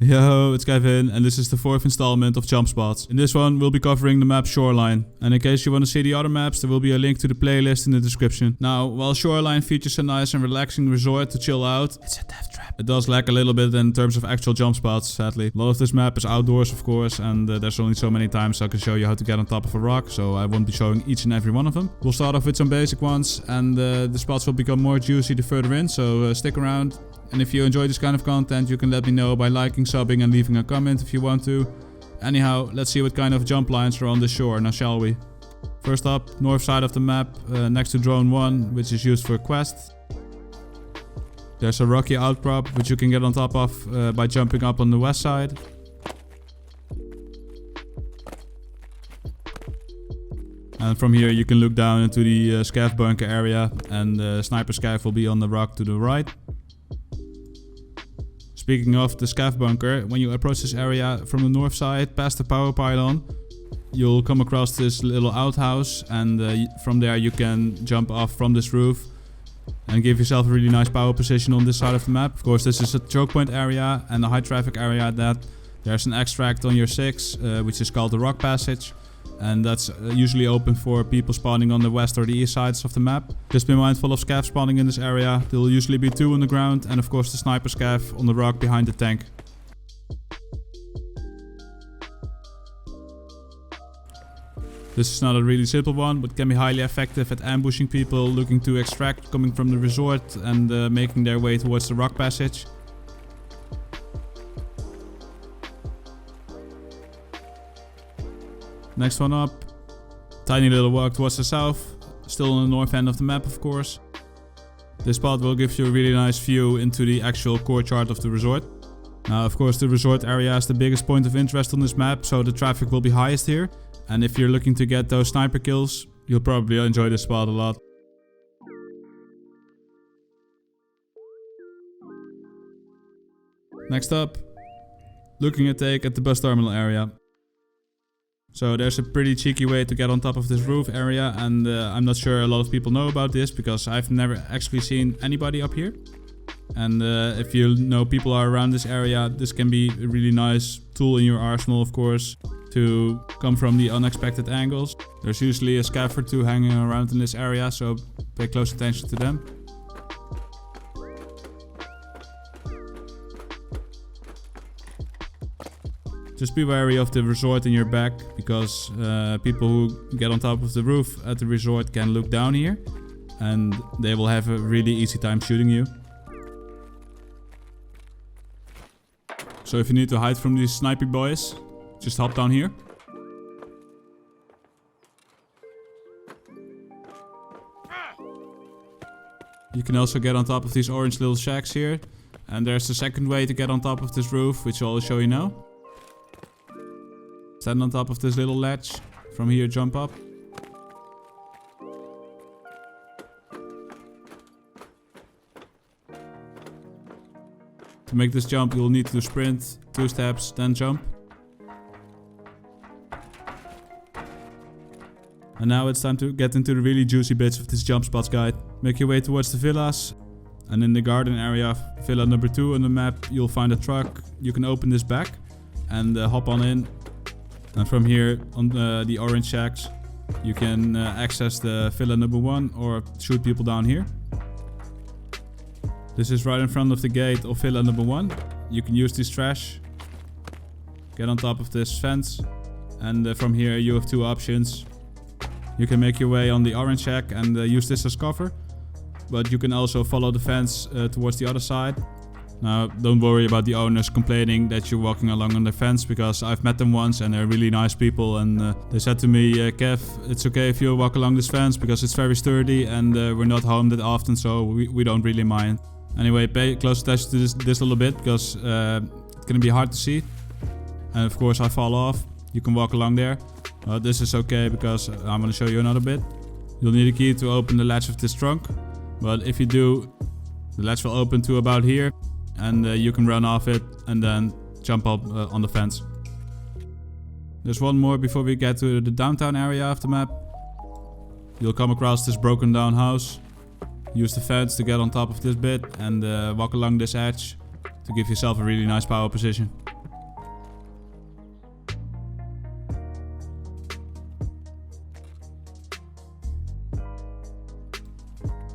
Yo, it's Kevin, and this is the 4th installment of Jump Spots. In this one, we'll be covering the map Shoreline. And in case you want to see the other maps, there will be a link to the playlist in the description. Now, while Shoreline features a nice and relaxing resort to chill out, it's a death trap. It does lack a little bit in terms of actual jump spots, sadly. A lot of this map is outdoors, of course, and there's only so many times I can show you how to get on top of a rock, so I won't be showing each and every one of them. We'll start off with some basic ones, and the spots will become more juicy the further in, so stick around. And if you enjoy this kind of content, you can let me know by liking, subbing and leaving a comment if you want to. Anyhow, let's see what kind of jump lines are on the shore, now shall we? First up, north side of the map, next to drone 1, which is used for a quest. There's a rocky outcrop, which you can get on top of by jumping up on the west side. And from here you can look down into the Scav bunker area, and the sniper Scav will be on the rock to the right. Speaking of the Scav bunker, when you approach this area from the north side, past the power pylon, you'll come across this little outhouse, and from there you can jump off from this roof and give yourself a really nice power position on this side of the map. Of course, this is a choke point area and a high traffic area that there's an extract on your 6, which is called the rock passage. And that's usually open for people spawning on the west or the east sides of the map. Just be mindful of Scav spawning in this area. There will usually be 2 on the ground, and of course the sniper Scav on the rock behind the tank. This is not a really simple one, but can be highly effective at ambushing people looking to extract coming from the resort and making their way towards the rock passage. Next one up, tiny little walk towards the south, still on the north end of the map of course. This spot will give you a really nice view into the actual courtyard of the resort. Now of course the resort area is the biggest point of interest on this map, so the traffic will be highest here. And if you're looking to get those sniper kills, you'll probably enjoy this spot a lot. Next up, looking at take at the bus terminal area. So there's a pretty cheeky way to get on top of this roof area, and I'm not sure a lot of people know about this because I've never actually seen anybody up here. And if you know people are around this area, this can be a really nice tool in your arsenal of course to come from the unexpected angles. There's usually a Scav or 2 hanging around in this area, so pay close attention to them. Just be wary of the resort in your back, because people who get on top of the roof at the resort can look down here and they will have a really easy time shooting you. So if you need to hide from these snipey boys, just hop down here. You can also get on top of these orange little shacks here, and there's the second way to get on top of this roof, which I'll show you now. Stand on top of this little ledge. From here jump up. To make this jump you'll need to sprint 2 steps, then jump. And now it's time to get into the really juicy bits of this jump spots guide. Make your way towards the villas. And in the garden area, villa number 2 on the map, you'll find a truck. You can open this back and hop on in. And from here on the orange shacks, you can access the villa number 1 or shoot people down here. This is right in front of the gate of villa number 1. You can use this trash, get on top of this fence, and from here you have 2 options. You can make your way on the orange shack and use this as cover, but you can also follow the fence towards the other side. Now, don't worry about the owners complaining that you're walking along on the fence, because I've met them once and they're really nice people, and they said to me, Kev, it's okay if you walk along this fence because it's very sturdy and we're not home that often, so we don't really mind. Anyway, pay close attention to this little bit because it's gonna be hard to see. And of course I fall off. You can walk along there. This is okay because I'm gonna show you another bit. You'll need a key to open the latch of this trunk, but if you do, the latch will open to about here. And you can run off it and then jump up on the fence. There's one more before we get to the downtown area of the map. You'll come across this broken down house. Use the fence to get on top of this bit and walk along this edge. to give yourself a really nice power position.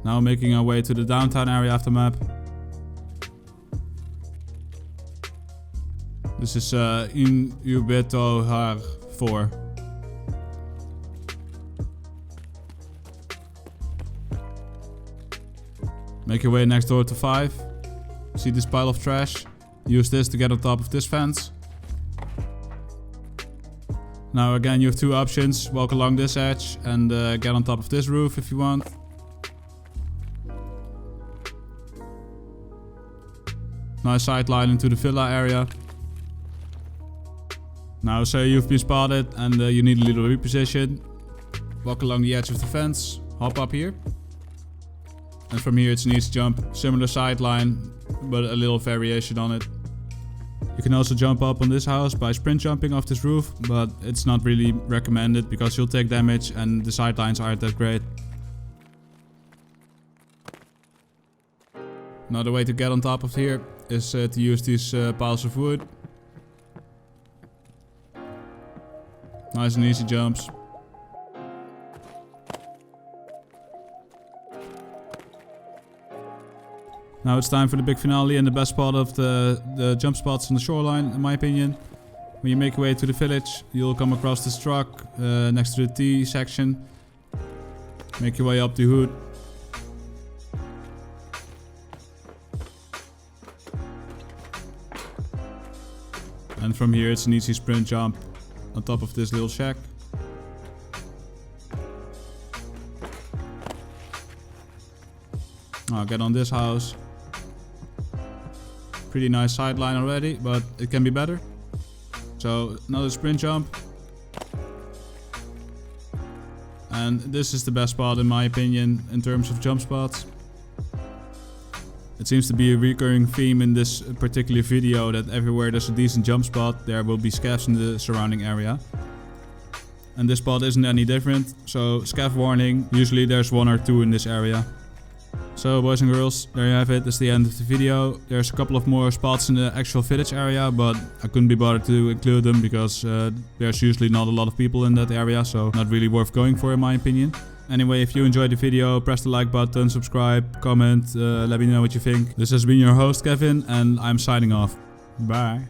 Now making our way to the downtown area of the map. This is in Ubeto Har 4. Make your way next door to 5. See this pile of trash? Use this to get on top of this fence. Now again you have two options. Walk along this edge and get on top of this roof if you want. Nice sideline into the villa area. Now say you've been spotted and you need a little reposition. Walk along the edge of the fence, hop up here. And from here it's an easy jump, similar sideline, but a little variation on it. You can also jump up on this house by sprint jumping off this roof, but it's not really recommended because you'll take damage and the sidelines aren't that great. Another way to get on top of here is to use these piles of wood. Nice and easy jumps. Now it's time for the big finale and the best spot of the jump spots on the shoreline, in my opinion. When you make your way to the village, you'll come across this truck next to the T section. Make your way up the hood. And from here it's an easy sprint jump on top of this little shack. I'll get on this house. Pretty nice sideline already, but it can be better. So another sprint jump. And this is the best spot in my opinion in terms of jump spots. It seems to be a recurring theme in this particular video that everywhere there's a decent jump spot, there will be scavs in the surrounding area. And this spot isn't any different, so scav warning, usually there's 1 or 2 in this area. So boys and girls, there you have it, that's the end of the video. There's a couple of more spots in the actual village area, but I couldn't be bothered to include them because there's usually not a lot of people in that area, so not really worth going for in my opinion. Anyway, if you enjoyed the video, press the like button, subscribe, comment, let me know what you think. This has been your host Kevin and I'm signing off. Bye.